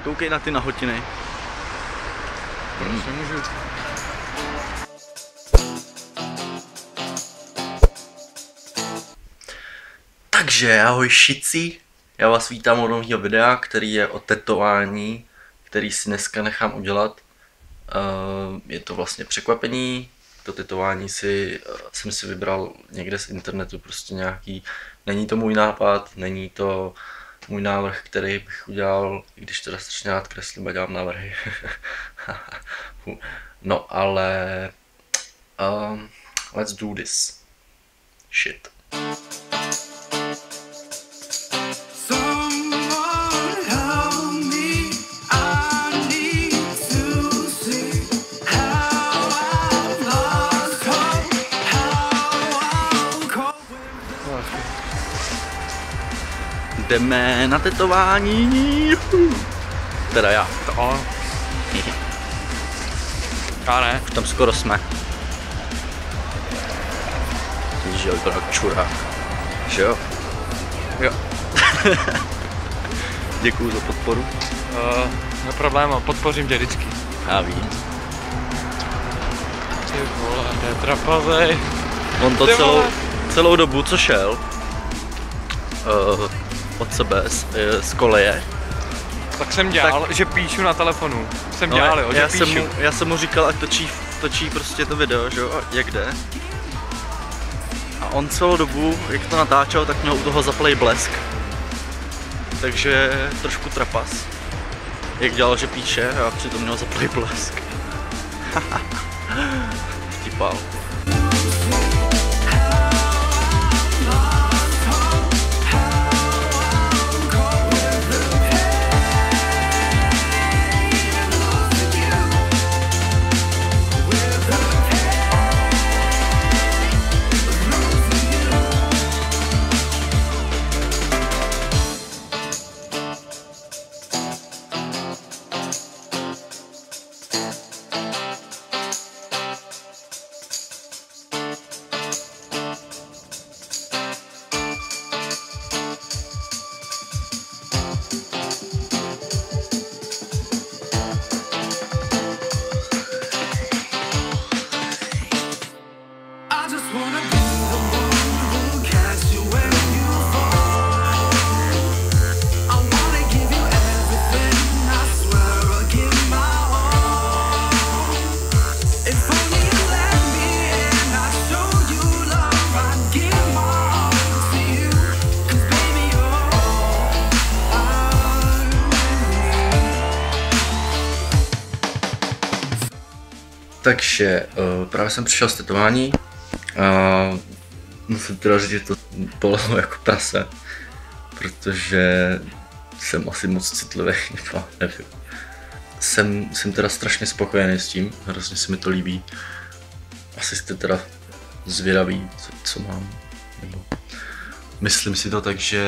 Koukej na ty nahotiny. Můžu. Takže ahoj šici, já vás vítám u nového videa, který je o tetování, který si dneska nechám udělat. Je to vlastně překvapení, to tetování jsem si vybral někde z internetu, prostě nějaký, není to můj nápad, není to můj návrh, který bych udělal, i když teda strašně rád kreslím a dělám návrhy. No ale let's do this shit. Jdeme na tetování. Teda já. To. Já ne. Už tam skoro jsme. Že jo, vypadá jako čurák. Že jo? Jo. Děkuju za podporu. No problém, podpořím tě vždycky. Já vím. Ty vole, to je trapazej. On to celou dobu, co šel od sebe z koleje. Tak jsem dělal, že píšu na telefonu. Jsem dělal, jo, že píšu. Já jsem mu říkal, ať točí prostě to video, že jo, jak jde. A on celou dobu, jak to natáčel, tak měl u toho zaplej blesk. Takže trošku trapas. Jak dělal, že píše, a přitom měl zaplej blesk. Vtipal. Takže právě jsem přišel z tetování a musím teda říct, že to bolelo jako prase, protože jsem asi moc citlivý, nevím. Jsem teda strašně spokojený s tím, hrozně se mi to líbí. Asi jste teda zvědaví, co mám, nebo myslím si to tak, že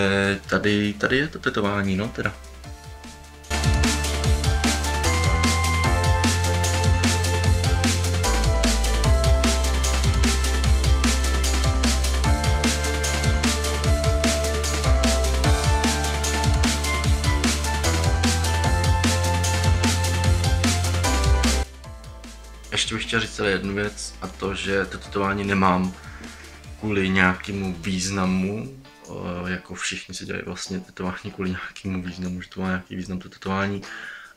tady je to tetování, no teda. Ještě bych chtěl říct jednu věc, a to, že to tetování nemám kvůli nějakému významu, jako všichni si dělají vlastně tetování kvůli nějakému významu, že to má nějaký význam to tetování,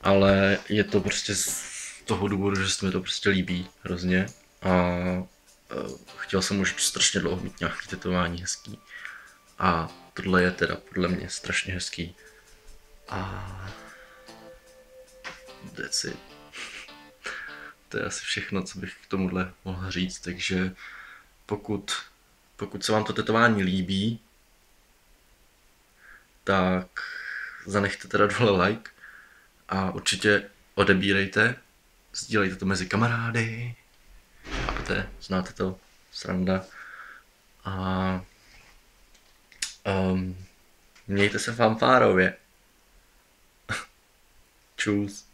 ale je to prostě z toho důvodu, že se mi to prostě líbí hrozně a chtěl jsem už strašně dlouho mít nějaký tetování hezký a tohle je teda podle mě strašně hezký a that's it. To je asi všechno, co bych k tomuhle mohl říct, takže pokud se vám to tetování líbí, tak zanechte teda dole like a určitě odebírejte, sdílejte to mezi kamarády, chápete, znáte to, sranda a mějte se fanfárově. Čus.